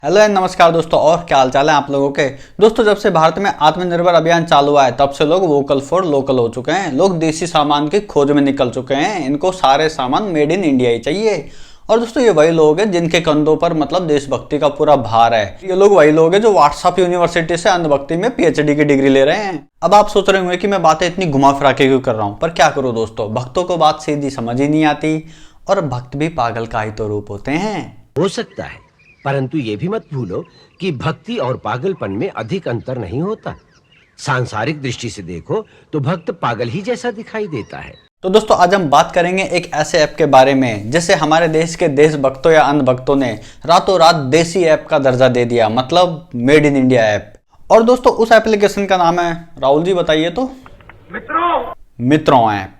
Hello and नमस्कार दोस्तों, और क्या हाल चाल है आप लोगों के। दोस्तों, जब से भारत में आत्मनिर्भर अभियान चालू हुआ है तब से लोग वोकल फॉर लोकल हो चुके हैं। लोग देसी सामान की खोज में निकल चुके हैं। इनको सारे सामान मेड इन इंडिया ही चाहिए। और दोस्तों, ये वही लोग हैं जिनके कंधों पर मतलब देशभक्ति का पूरा भार है। ये लोग वही लोग हैं जो व्हाट्सएप यूनिवर्सिटी से अंधभक्ति में पीएचडी की डिग्री ले रहे हैं। अब आप सोच रहे होंगे कि मैं बातें इतनी घुमा फिरा के क्यों कर रहा हूँ, पर क्या करूँ दोस्तों, भक्तों को बात सीधी समझ ही नहीं आती। और भक्त भी पागल का ही तो रूप होते हैं। हो सकता है, परंतु ये भी मत भूलो कि भक्ति और पागलपन में अधिक अंतर नहीं होता। सांसारिक दृष्टि से देखो तो भक्त पागल ही जैसा दिखाई देता है। तो दोस्तों, आज हम बात करेंगे एक ऐसे ऐप के बारे में जिसे हमारे देश के देशभक्तों या अंधभक्तों ने रातों रात देसी ऐप का दर्जा दे दिया, मतलब मेड इन इंडिया ऐप। और दोस्तों, उस एप्लीकेशन का नाम है, राहुल जी बताइए तो। मित्रों ऐप।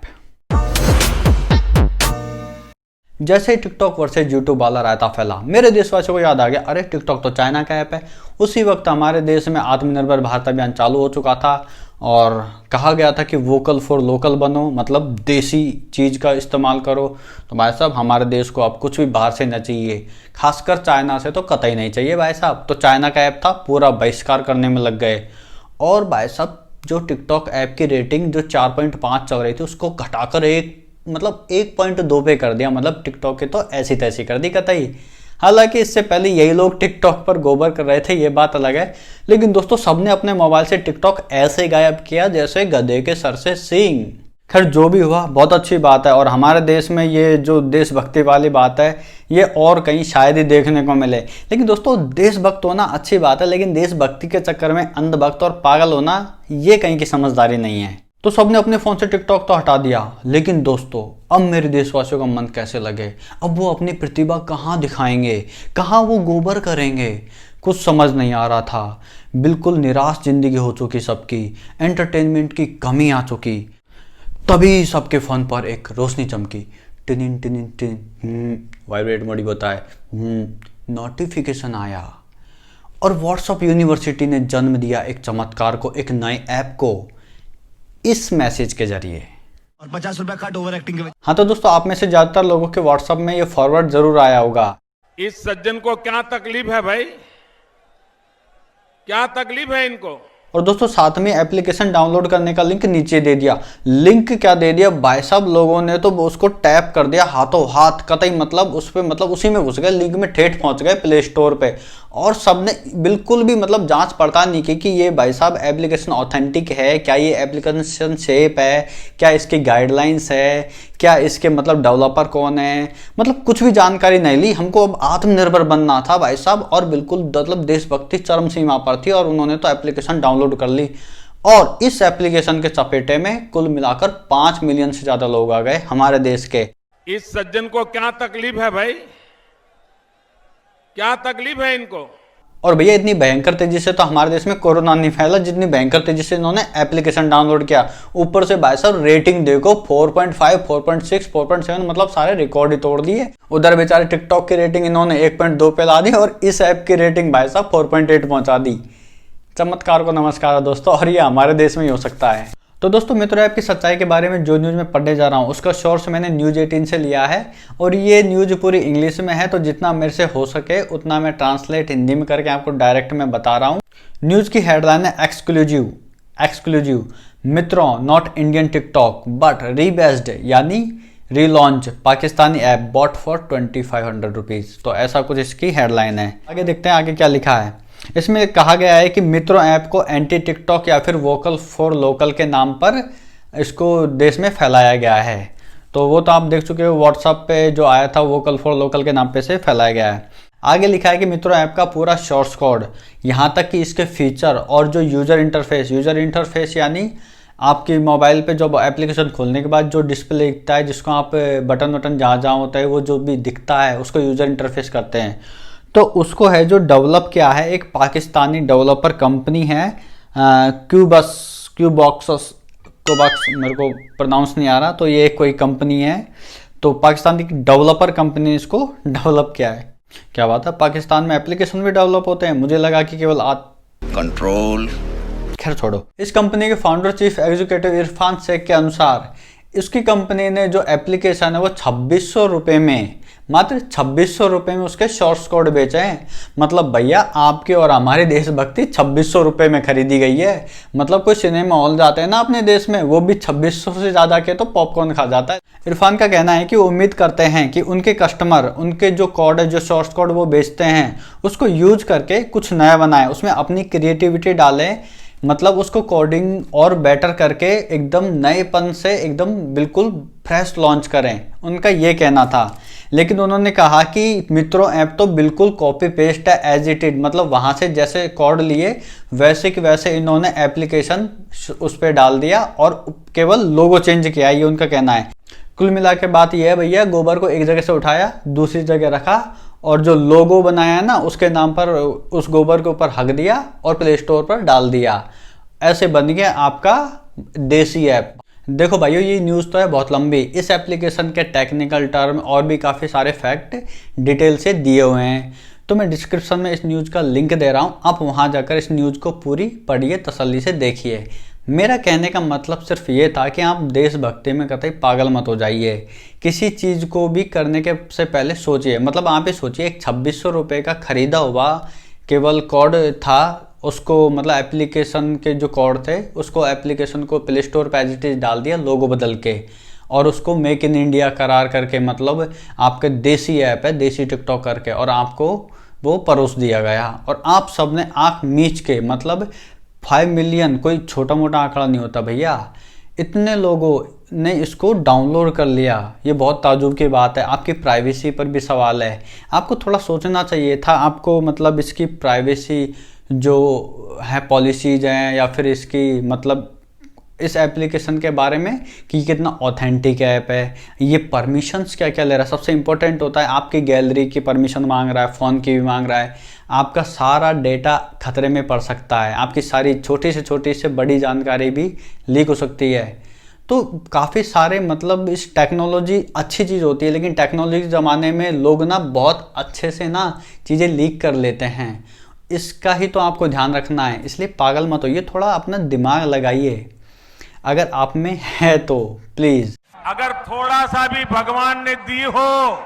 जैसे ही टिकटॉक वर्सेज यूट्यूब वाला रायता फैला, मेरे देशवासियों को याद आ गया, अरे टिकटॉक तो चाइना का ऐप है। उसी वक्त हमारे देश में आत्मनिर्भर भारत अभियान चालू हो चुका था और कहा गया था कि वोकल फॉर लोकल बनो, मतलब देसी चीज़ का इस्तेमाल करो। तो भाई साहब, हमारे देश को अब कुछ भी बाहर से न चाहिए, खासकर चाइना से तो कतई नहीं चाहिए भाई साहब। तो चाइना का ऐप था, पूरा बहिष्कार करने में लग गए। और भाई साहब, जो टिकटॉक ऐप की रेटिंग जो 4.5 चल रही थी उसको घटाकर 1.2 पे कर दिया। मतलब टिकटॉक के तो ऐसी तैसी कर दी कतई। हालांकि इससे पहले यही लोग टिकटॉक पर गोबर कर रहे थे, ये बात अलग है। लेकिन दोस्तों, सबने अपने मोबाइल से टिकटॉक ऐसे गायब किया जैसे गधे के सर से सींग। खैर, जो भी हुआ बहुत अच्छी बात है। और हमारे देश में ये जो देशभक्ति वाली बात है, ये और कहीं शायद ही देखने को मिले। लेकिन दोस्तों, देशभक्त होना अच्छी बात है, लेकिन देशभक्ति के चक्कर में अंधभक्त और पागल होना ये कहीं की समझदारी नहीं है। तो सबने अपने फोन से टिकटॉक तो हटा दिया, लेकिन दोस्तों, अब मेरे देशवासियों का मन कैसे लगे। अब वो अपनी प्रतिभा कहाँ दिखाएंगे, कहाँ वो गोबर करेंगे, कुछ समझ नहीं आ रहा था। बिल्कुल निराश जिंदगी हो चुकी सबकी, एंटरटेनमेंट की कमी आ चुकी। तभी सबके फोन पर एक रोशनी चमकी, tin tin tin, vibrate mode बताए, नोटिफिकेशन आया। और व्हाट्सएप यूनिवर्सिटी ने जन्म दिया एक चमत्कार को, एक नए ऐप को, इस मैसेज के जरिए। और 50 रुपया कट ओवर एक्टिंग के। हाँ, तो दोस्तों, आप में से ज्यादातर लोगों के व्हाट्सएप में ये फॉरवर्ड जरूर आया होगा। इस सज्जन को क्या तकलीफ है भाई, क्या तकलीफ है इनको। और दोस्तों, साथ में एप्लीकेशन डाउनलोड करने का लिंक नीचे दे दिया। लिंक क्या दे दिया भाई साहब, लोगों ने तो उसको टैप कर दिया हाथों हाथ कतई, मतलब उस पे मतलब उसी में घुस गए, लिंक में ठेठ पहुंच गए प्ले स्टोर पे। और सबने बिल्कुल भी मतलब जांच पड़ताल नहीं की कि ये भाई साहब एप्लीकेशन ऑथेंटिक है, क्या ये एप्लीकेशन सेफ है, क्या इसकी गाइडलाइंस है, क्या इसके मतलब डेवलपर कौन है, मतलब कुछ भी जानकारी नहीं ली। हमको अब आत्मनिर्भर बनना था भाई साहब, और बिल्कुल मतलब देशभक्ति चरम सीमा पर थी, और उन्होंने तो एप्लीकेशन डाउनलोड कर ली। और इस एप्लीकेशन के चपेटे में कुल मिलाकर 5 मिलियन से ज्यादा लोग आ गए हमारे देश के। इस सज्जन को क्या तकलीफ है भाई, क्या तकलीफ है इनको। और भैया, इतनी भयंकर तेजी से तो हमारे देश में कोरोना नहीं फैला जितनी भयंकर तेजी से इन्होंने एप्लीकेशन डाउनलोड किया। ऊपर से भाई साहब रेटिंग देखो, 4.5, 4.6, 4.7, मतलब सारे रिकॉर्ड ही तोड़ दिए। उधर बेचारे टिकटॉक की रेटिंग इन्होंने 1.2 पे ला दी, और इस ऐप की रेटिंग भाई साहब 4.8 पहुंचा दी। चमत्कार को नमस्कार दोस्तों, और ये हमारे देश में ही हो सकता है। तो दोस्तों, मित्रों ऐप की सच्चाई के बारे में जो न्यूज़ मैं पढ़ने जा रहा हूँ उसका सोर्स मैंने न्यूज़ 18 से लिया है, और ये न्यूज़ पूरी इंग्लिश में है। तो जितना मेरे से हो सके उतना मैं ट्रांसलेट हिंदी में करके आपको डायरेक्ट में बता रहा हूँ। न्यूज़ की हेडलाइन है, एक्सक्लूसिव मित्रों, not Indian TikTok but rebased यानी relaunch Pakistani app bought for 2500 rupees. तो ऐसा कुछ इसकी हेडलाइन है। आगे देखते हैं आगे क्या लिखा है। इसमें कहा गया है कि मित्रों ऐप को एंटी टिकटॉक या फिर वोकल फॉर लोकल के नाम पर इसको देश में फैलाया गया है। तो वो तो आप देख चुके हो, व्हाट्सएप पे जो आया था वोकल फॉर लोकल के नाम पे से फैलाया गया है। आगे लिखा है कि मित्रों ऐप का पूरा सोर्स कोड, यहाँ तक कि इसके फीचर और जो यूजर इंटरफेस यानी आपकी मोबाइल पे जो एप्लीकेशन खोलने के बाद जो डिस्प्ले दिखता है, जिसको आप बटन जहाँ होता है वो जो भी दिखता है उसको यूजर इंटरफेस करते हैं। तो उसको है जो डेवलप किया है एक पाकिस्तानी डेवलपर कंपनी है, क्यूबॉक्स, मेरे को प्रोनाउंस नहीं आ रहा। तो ये कोई कंपनी है, तो पाकिस्तानी डेवलपर कंपनी ने इसको डेवलप किया है। क्या बात है, पाकिस्तान में एप्लीकेशन भी डेवलप होते हैं, मुझे लगा कि केवल कंट्रोल। खैर छोड़ो। इस कंपनी के founder chief executive Irfan Sheikh के अनुसार इसकी कंपनी ने जो एप्लीकेशन है वो 2600 रुपये में मात्र 2600 रुपये में उसके शॉर्ट्स कोड बेचे हैं। मतलब भैया आपकी और हमारी देशभक्ति 2600 रुपये में खरीदी गई है। मतलब कोई सिनेमा हॉल जाते हैं ना अपने देश में, वो भी 2600 से ज़्यादा के तो पॉपकॉर्न खा जाता है। इरफान का कहना है कि उम्मीद करते हैं कि उनके कस्टमर उनके जो कोड है, जो शॉर्ट्स कोड वो बेचते हैं, उसको यूज करके कुछ नया बनाएं, उसमें अपनी क्रिएटिविटी डालें, मतलब उसको कोडिंग और बेटर करके एकदम नएपन से एकदम बिल्कुल फ्रेश लॉन्च करें, उनका ये कहना था। लेकिन उन्होंने कहा कि मित्रों ऐप तो बिल्कुल कॉपी पेस्ट है एज इट इज, मतलब वहाँ से जैसे कोड लिए वैसे कि वैसे इन्होंने एप्लीकेशन उस पर डाल दिया और केवल लोगो चेंज किया, ये उनका कहना है। कुल मिला के बात यह है भैया, गोबर को एक जगह से उठाया दूसरी जगह रखा और जो लोगो बनाया ना उसके नाम पर उस गोबर के ऊपर हक दिया और प्ले स्टोर पर डाल दिया। ऐसे बन गया आपका देसी ऐप। देखो भाइयों, ये न्यूज़ तो है बहुत लंबी, इस एप्लीकेशन के टेक्निकल टर्म और भी काफ़ी सारे फैक्ट डिटेल से दिए हुए हैं, तो मैं डिस्क्रिप्शन में इस न्यूज़ का लिंक दे रहा हूँ, आप वहाँ जाकर इस न्यूज़ को पूरी पढ़िए, तसल्ली से देखिए। मेरा कहने का मतलब सिर्फ ये था कि आप देशभक्ति में कतई पागल मत हो जाइए। किसी चीज़ को भी करने के से पहले सोचिए, मतलब आप ही सोचिए, एक 2600 रुपये का खरीदा हुआ केवल कोड था, उसको मतलब एप्लीकेशन के जो कोड थे उसको एप्लीकेशन को प्ले स्टोर पर एज इट इज डाल दिया लोगो बदल के, और उसको मेक इन इंडिया करार करके, मतलब आपके देसी ऐप है देसी टिकटॉक करके, और आपको वो परोस दिया गया और आप सब ने आँख मीच के, मतलब 5 मिलियन कोई छोटा मोटा आंकड़ा नहीं होता भैया, इतने लोगों ने इसको डाउनलोड कर लिया, ये बहुत ताजुब की बात है। आपकी प्राइवेसी पर भी सवाल है, आपको थोड़ा सोचना चाहिए था, आपको मतलब इसकी प्राइवेसी जो है पॉलिसीज हैं या फिर इसकी मतलब इस एप्लीकेशन के बारे में कि कितना ऑथेंटिक ऐप है, ये परमिशंस क्या क्या ले रहा है, सबसे इंपॉर्टेंट होता है आपकी गैलरी की परमिशन मांग रहा है, फ़ोन की भी मांग रहा है, आपका सारा डेटा खतरे में पड़ सकता है, आपकी सारी छोटी से बड़ी जानकारी भी लीक हो सकती है। तो काफ़ी सारे मतलब इस टेक्नोलॉजी अच्छी चीज़ होती है, लेकिन टेक्नोलॉजी के ज़माने में लोग ना बहुत अच्छे से ना चीज़ें लीक कर लेते हैं, इसका ही तो आपको ध्यान रखना है। इसलिए पागल मत होइए, थोड़ा अपना दिमाग लगाइए, अगर आप में है तो प्लीज। अगर थोड़ा सा भी भगवान ने दी हो।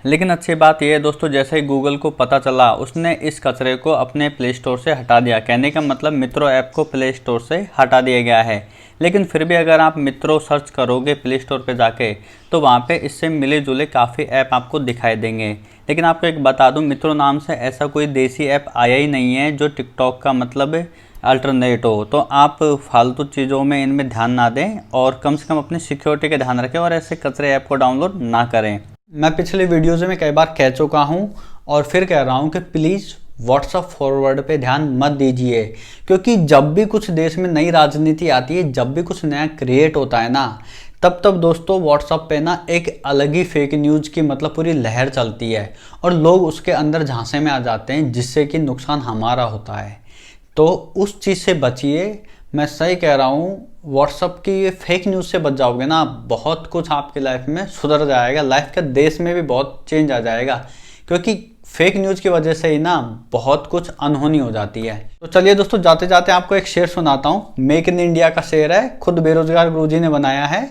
लेकिन अच्छी बात यह है दोस्तों, जैसे ही गूगल को पता चला उसने इस कचरे को अपने प्ले स्टोर से हटा दिया। कहने का मतलब मित्रों ऐप को प्ले स्टोर से हटा दिया गया है, लेकिन फिर भी अगर आप मित्रों सर्च करोगे प्ले स्टोर पे जाके तो वहाँ पे इससे मिले जुले काफ़ी ऐप आपको दिखाई देंगे। लेकिन आपको एक बता दूँ, मित्रों नाम से ऐसा कोई देसी ऐप आया ही नहीं है जो टिकटॉक का मतलब अल्टरनेट हो। तो आप फालतू चीज़ों में इनमें ध्यान ना दें और कम से कम अपनी सिक्योरिटी का ध्यान रखें और ऐसे कचरे ऐप को डाउनलोड ना करें। मैं पिछले वीडियोज़ में कई बार कह चुका हूं और फिर कह रहा हूं कि प्लीज़ व्हाट्सअप फॉरवर्ड पे ध्यान मत दीजिए, क्योंकि जब भी कुछ देश में नई राजनीति आती है, जब भी कुछ नया क्रिएट होता है ना, तब दोस्तों व्हाट्सअप पे ना एक अलग ही फेक न्यूज़ की मतलब पूरी लहर चलती है और लोग उसके अंदर झांसे में आ जाते हैं, जिससे कि नुकसान हमारा होता है। तो उस चीज़ से बचिए, मैं सही कह रहा हूँ। व्हाट्सअप की ये फेक न्यूज़ से बच जाओगे ना, बहुत कुछ आपकी लाइफ में सुधर जाएगा, लाइफ के देश में भी बहुत चेंज आ जाएगा, क्योंकि फेक न्यूज़ की वजह से ही ना बहुत कुछ अनहोनी हो जाती है। तो चलिए दोस्तों, जाते जाते आपको एक शेर सुनाता हूँ। मेक इन इंडिया का शेर है, खुद बेरोजगार गुरुजी ने बनाया है,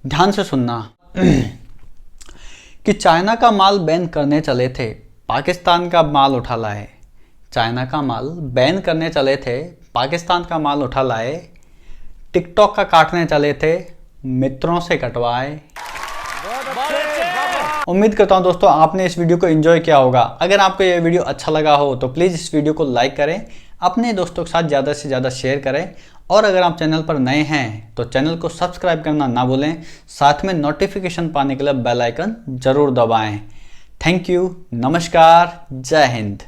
ध्यान से सुनना। कि चाइना का माल बैन करने चले थे, पाकिस्तान का माल उठा लाए। चाइना का माल बैन करने चले थे, पाकिस्तान का माल उठा लाए। टिकटॉक का काटने चले थे, मित्रों से कटवाए। उम्मीद करता हूं दोस्तों आपने इस वीडियो को एंजॉय किया होगा। अगर आपको यह वीडियो अच्छा लगा हो तो प्लीज़ इस वीडियो को लाइक करें, अपने दोस्तों के साथ ज़्यादा से ज़्यादा शेयर करें, और अगर आप चैनल पर नए हैं तो चैनल को सब्सक्राइब करना ना भूलें, साथ में नोटिफिकेशन पाने के लिए बेल आइकन ज़रूर दबाएं। थैंक यू, नमस्कार, जय हिंद।